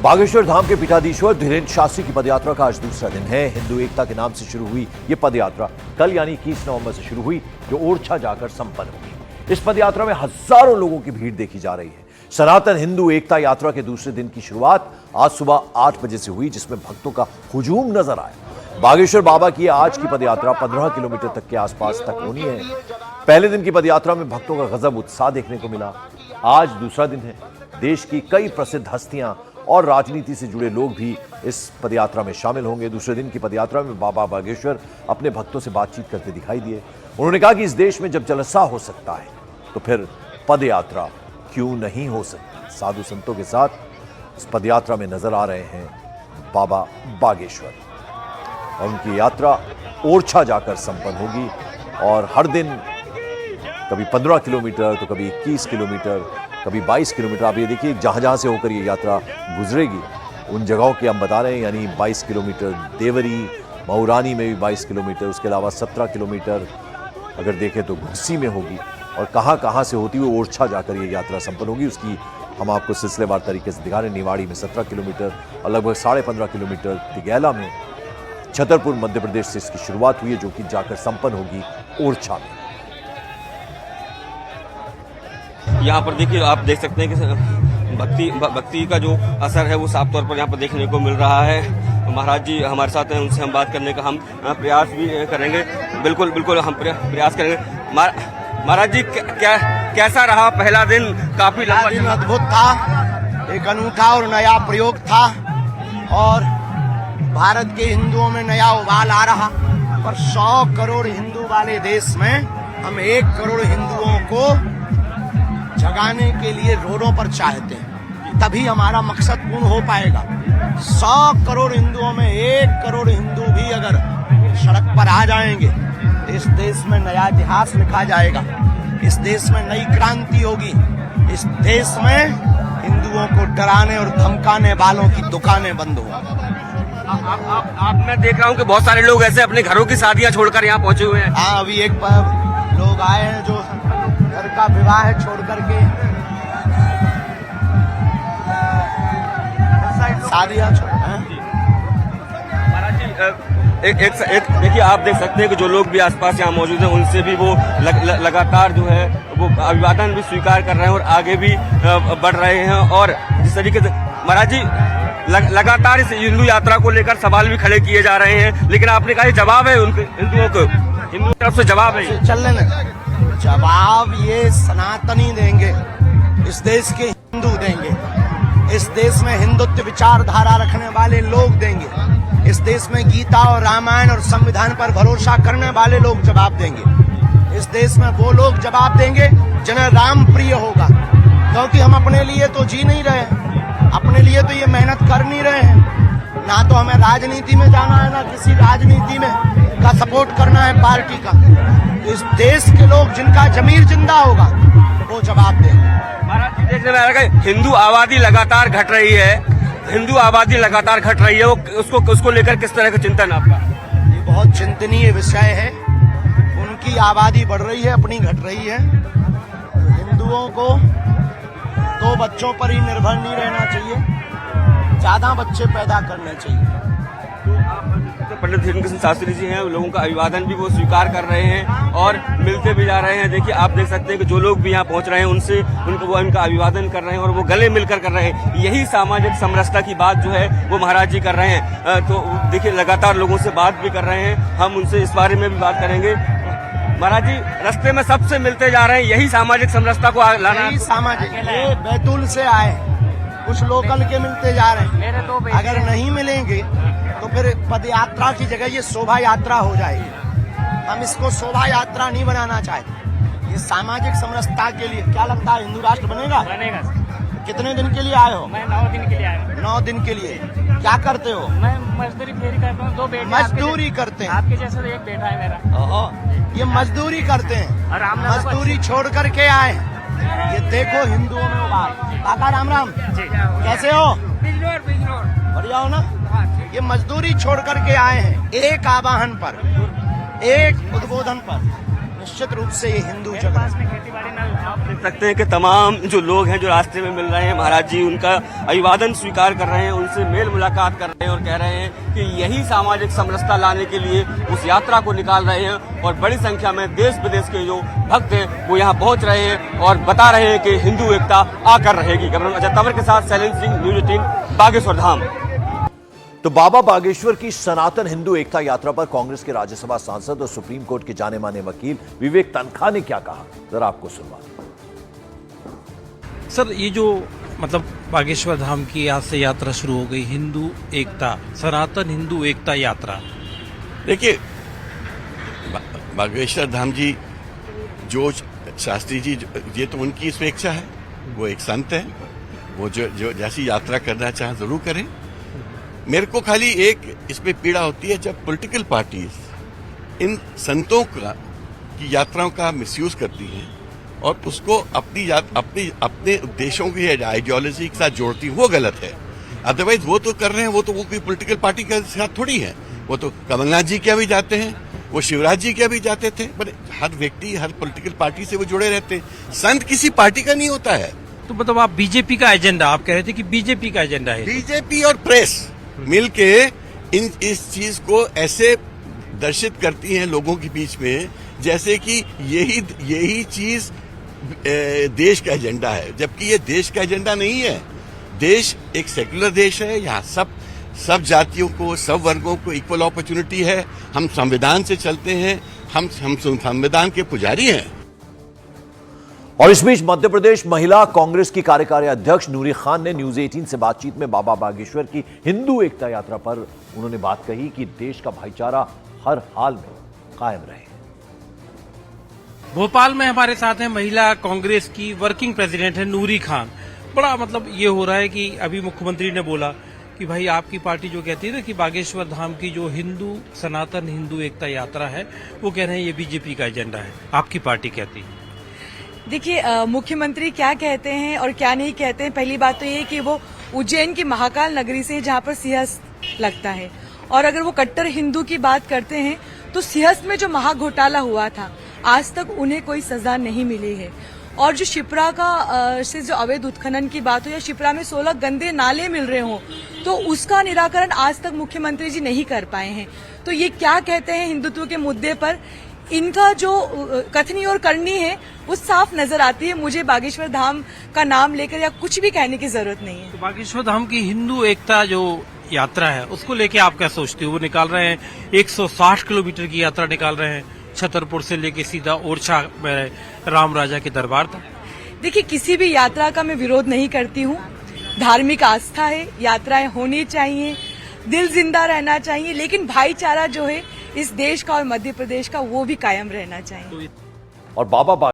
बागेश्वर धाम के पीठाधीश्वर धीरेन्द्र शास्त्री की पदयात्रा का आज दूसरा दिन है। हिंदू एकता के नाम से शुरू हुई ये पदयात्रा कल यानी 21 नवंबर से शुरू हुई, जो ओरछा जाकर संपन्न होगी। इस पदयात्रा में हजारों लोगों की भीड़ देखी जा रही है। सनातन हिंदू एकता यात्रा के दूसरे दिन की शुरुआत आज सुबह 8 बजे से हुई, जिसमें भक्तों का हुजूम नजर आया। बागेश्वर बाबा की आज की पदयात्रा 15 किलोमीटर तक के आसपास तक होनी है। पहले दिन की पदयात्रा में भक्तों का गजब उत्साह देखने को मिला। आज दूसरा दिन है। देश की कई प्रसिद्ध हस्तियां और राजनीति से जुड़े लोग भी इस पदयात्रा में शामिल होंगे। दूसरे दिन की पदयात्रा में बाबा बागेश्वर अपने भक्तों से बातचीत करते दिखाई दिए। उन्होंने कहा कि इस देश में जब जलसा हो सकता है तो फिर पदयात्रा क्यों नहीं हो सकती। साधु संतों के साथ इस पदयात्रा में नजर आ रहे हैं बाबा बागेश्वर और उनकी यात्रा ओरछा जाकर संपन्न होगी और हर दिन कभी 15 किलोमीटर तो कभी 21 किलोमीटर, कभी 22 किलोमीटर। आप ये देखिए जहां जहां से होकर ये यात्रा गुजरेगी उन जगहों के हम बता रहे हैं, यानी 22 किलोमीटर देवरी, मऊरानी में भी 22 किलोमीटर, उसके अलावा 17 किलोमीटर अगर देखें तो घुस्सी में होगी और कहां कहां से होती हुई ओरछा जाकर ये यात्रा संपन्न होगी उसकी हम आपको सिलसिलेवार तरीके से दिखा रहे हैं। निवाड़ी में 17 किलोमीटर और लगभग 15.5 किलोमीटर तिगैला में, छतरपुर मध्य प्रदेश से इसकी शुरुआत हुई है, जो कि जाकर संपन्न होगी ओरछा में। यहाँ पर देखिए, आप देख सकते हैं कि भक्ति का जो असर है वो साफ तौर पर यहाँ पर देखने को मिल रहा है। महाराज जी हमारे साथ हैं, उनसे हम बात करने का हम प्रयास भी करेंगे। बिल्कुल हम प्रयास करेंगे। महाराज जी कैसा रहा पहला दिन? काफी लंबा दिन अद्भुत था, एक अनूठा और नया प्रयोग था और भारत के हिंदुओं में नया उबाल आ रहा। पर 100 करोड़ हिंदू वाले देश में हम 1 करोड़ हिंदुओं को जगाने के लिए रोडों पर चाहते हैं, तभी हमारा मकसद पूर्ण हो पाएगा। 100 करोड़ हिंदुओं में 1 करोड़ हिंदू भी अगर सड़क पर आ जाएंगे, इस देश में नया इतिहास लिखा जाएगा, इस देश में नई क्रांति होगी, इस देश में हिंदुओं को डराने और धमकाने वालों की दुकानें बंद होंगी। आप मैं देख रहा हूँ कि बहुत सारे लोग ऐसे अपने घरों की शादियां छोड़कर यहाँ पहुंचे हुए हैं। हाँ, अभी एक लोग आए हैं जो घर का विवाह छोड़ करके शादियां महाराज जी एक देखिए, आप देख सकते हैं कि जो लोग भी आसपास यहाँ मौजूद हैं उनसे भी वो लगातार जो है वो अभिवादन भी स्वीकार कर रहे हैं और आगे भी बढ़ रहे हैं। और जिस तरीके से महाराज जी लगातार इस हिंदू यात्रा को लेकर सवाल भी खड़े किए जा रहे हैं, लेकिन आपने कहा जवाब है उनके हिंदुओं को, हिंदुओं की तरफ से जवाब है। चलने लगे जवाब ये सनातनी देंगे, इस देश के हिंदू देंगे, इस देश में हिंदुत्व विचारधारा रखने वाले लोग देंगे, इस देश में गीता और रामायण और संविधान पर भरोसा करने वाले लोग जवाब देंगे। इस देश में वो लोग जवाब देंगे जिन्हें राम प्रिय होगा, क्योंकि हम अपने लिए तो जी नहीं रहे, अपने लिए तो ये मेहनत कर नहीं रहे हैं। ना तो हमें राजनीति में जाना है, ना किसी राजनीति में का सपोर्ट करना है पार्टी का। इस देश के लोग जिनका जमीर जिंदा होगा वो जवाब देंगे। महाराज जी देखने में आ रहा है हिंदू आबादी लगातार घट रही है, हिंदू आबादी लगातार घट रही है, वो उसको लेकर किस तरह का चिंतन आपका? ये बहुत चिंतनीय विषय है। उनकी आबादी बढ़ रही है, अपनी घट रही है। हिंदुओं को 2 बच्चों पर ही निर्भर नहीं रहना चाहिए, ज्यादा बच्चे पैदा करने चाहिए। तो पंडित धीरेन्द्र सिंह शास्त्री जी हैं, लोगों का अभिवादन भी वो स्वीकार कर रहे हैं और मिलते भी जा रहे हैं। देखिए, आप देख सकते हैं कि जो लोग भी यहाँ पहुंच रहे हैं उनसे उनका अभिवादन कर रहे हैं और वो गले मिलकर कर रहे हैं। यही सामाजिक समरसता की बात जो है वो महाराज जी कर रहे हैं। तो देखिए, लगातार लोगों से बात भी कर रहे हैं, हम उनसे इस बारे में भी बात करेंगे। महाराज जी रास्ते में सबसे मिलते जा रहे हैं, यही सामाजिक समरसता को लाना। यही सामाजिक, ये बैतूल से आए, कुछ लोकल के मिलते जा रहे हैं। अगर नहीं मिलेंगे तो फिर पदयात्रा की जगह ये शोभा यात्रा हो जाएगी। हम इसको शोभा यात्रा नहीं बनाना चाहते, ये सामाजिक समरसता के लिए। क्या लगता है हिंदू राष्ट्र बनेगा? बनेगा। कितने दिन के लिए आए हो? मैं 9 दिन के लिए आया हूँ। 9 दिन के लिए क्या करते हो? मैं मजदूरी फेरी करता हूँ, 2 बेटे। मजदूरी करते हैं? आपके जैसे तो एक बेटा है मेरा। ये मजदूरी करते हैं, मजदूरी छोड़ करके आए। ये देखो हिंदुओं में उबाल। काका राम राम, कैसे हो? बढ़िया हो ना? ये मजदूरी छोड़ करके आए हैं एक आवाहन पर, एक उद्बोधन पर। निश्चित रूप से ये हिंदू जगत पास में खेती बाड़ी न आप देख सकते हैं कि तमाम जो लोग हैं जो रास्ते में मिल रहे हैं महाराज जी उनका अभिवादन स्वीकार कर रहे हैं, उनसे मेल मुलाकात कर रहे हैं और कह रहे हैं कि यही सामाजिक समरसता लाने के लिए उस यात्रा को निकाल रहे हैं और बड़ी संख्या में देश विदेश के जो भक्त हैं वो यहाँ पहुंच रहे हैं और बता रहे हैं कि हिंदू एकता आकर रहेगी। कैमरामैन अजय तंवर के साथ शैलेंद्र सिंह, न्यूज 18 बागेश्वर धाम। तो बाबा बागेश्वर की सनातन हिंदू एकता यात्रा पर कांग्रेस के राज्यसभा सांसद और सुप्रीम कोर्ट के जाने माने वकील विवेक तनखा ने क्या कहा, जरा आपको सुनवा। सर, ये जो मतलब बागेश्वर धाम की आज से यात्रा शुरू हो गई, हिंदू एकता, सनातन हिंदू एकता यात्रा। देखिए, बागेश्वर धाम जी जो शास्त्री जी, ये तो उनकी स्वेच्छा है, वो एक संत है, वो जो जैसी यात्रा करना चाहे जरूर करें। मेरे को खाली एक इसमें पीड़ा होती है जब पॉलिटिकल पार्टीज इन संतों की यात्राओं का मिसयूज करती हैं और उसको अपने उद्देश्यों की आइडियोलॉजी के साथ जोड़ती हैं, वो गलत है। अदरवाइज वो तो कर रहे हैं, वो कोई पॉलिटिकल पार्टी के साथ थोड़ी है, वो तो कमलनाथ जी के भी जाते हैं, वो शिवराज जी के भी जाते थे, पर हर व्यक्ति हर पॉलिटिकल पार्टी से वो जुड़े रहते हैं। संत किसी पार्टी का नहीं होता है। तो मतलब आप बीजेपी का एजेंडा, आप कह रहे थे कि बीजेपी का एजेंडा है। बीजेपी और प्रेस मिलके इस चीज को ऐसे दर्शित करती हैं लोगों के बीच में जैसे कि यही चीज देश का एजेंडा है, जबकि ये देश का एजेंडा नहीं है। देश एक सेक्युलर देश है, यहाँ सब जातियों को, सब वर्गों को इक्वल अपॉर्चुनिटी है। हम संविधान से चलते हैं, हम संविधान के पुजारी हैं। और इस बीच मध्य प्रदेश महिला कांग्रेस की कार्यकारी अध्यक्ष नूरी खान ने न्यूज 18 से बातचीत में बाबा बागेश्वर की हिंदू एकता यात्रा पर उन्होंने बात कही कि देश का भाईचारा हर हाल में कायम रहे। भोपाल में हमारे साथ हैं महिला कांग्रेस की वर्किंग प्रेसिडेंट है नूरी खान। बड़ा मतलब ये हो रहा है कि अभी मुख्यमंत्री ने बोला कि भाई आपकी पार्टी जो कहती है ना कि बागेश्वर धाम की जो हिंदू सनातन हिंदू एकता यात्रा है, वो कह रहे हैं ये बीजेपी का एजेंडा है। आपकी पार्टी कहती है। देखिए, मुख्यमंत्री क्या कहते हैं और क्या नहीं कहते हैं, पहली बात तो ये कि वो उज्जैन की महाकाल नगरी से जहाँ पर सिंहस्थ लगता है, और अगर वो कट्टर हिंदू की बात करते हैं तो सिंहस्थ में जो महाघोटाला हुआ था आज तक उन्हें कोई सजा नहीं मिली है। और जो शिप्रा का से जो अवैध उत्खनन की बात हो या शिप्रा में 16 गंदे नाले मिल रहे हों, तो उसका निराकरण आज तक मुख्यमंत्री जी नहीं कर पाए हैं। तो ये क्या कहते हैं हिंदुत्व के मुद्दे पर, इनका जो कथनी और करनी है वो साफ नजर आती है। मुझे बागेश्वर धाम का नाम लेकर या कुछ भी कहने की जरूरत नहीं है। तो बागेश्वर धाम की हिंदू एकता जो यात्रा है उसको लेके आप क्या सोचते हो? वो निकाल रहे हैं 160 किलोमीटर की यात्रा निकाल रहे हैं, छतरपुर से लेके सीधा ओरछा में राम राजा के दरबार तक। देखिए, किसी भी यात्रा का मैं विरोध नहीं करती हूँ। धार्मिक आस्था है, यात्राएं होनी चाहिए, दिल जिंदा रहना चाहिए, लेकिन भाईचारा जो है इस देश का और मध्य प्रदेश का वो भी कायम रहना चाहिए। और बाबा